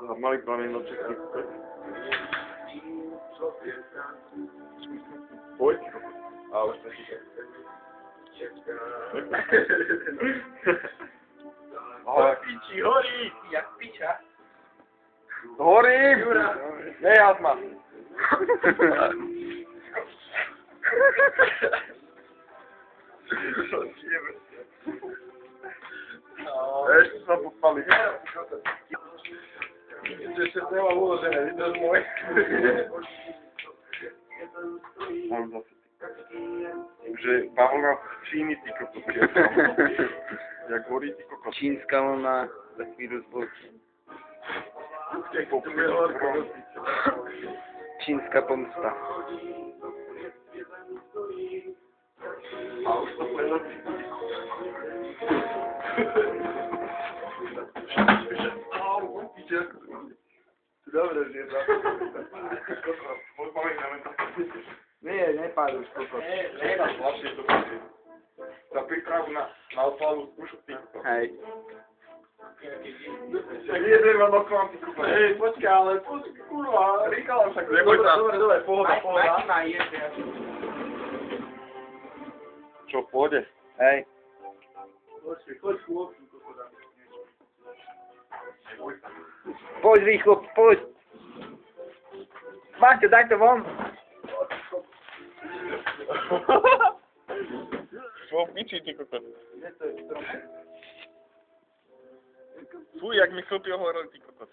Za malý plamienoček. Pojď. A už to ticho. Piči, horí! Jak piča? Horím! Nejad ma. Ešte sa podpali. Ešte sa nemám uložené, vidíš môj? Mám zase. Takže bavlna z Číny, ty kokos. Jak horí, ty kokos. Čínska vlna za chvíľu zbočí. Čínska pomsta. A už to preletí. Dobre, že je to. Nie, nepádu už kokos. Vlastne to bude. Za prípravu na oslavu skúšu ty. Hej. Tak jeden vám oklam, ty kokos. Hej, počkaj, ale počkaj, kurva. Ríkala však. Dobre, pohoda. Majky má jesť. Čo, v pohode? Hej. Počkaj, choď chlopcu, kokoda. Poď rýchlo, poď. Maťo, daj to von. Čo v piči, ty kokos? Fuj, jak mi chlpy ohoreli, ty kokos.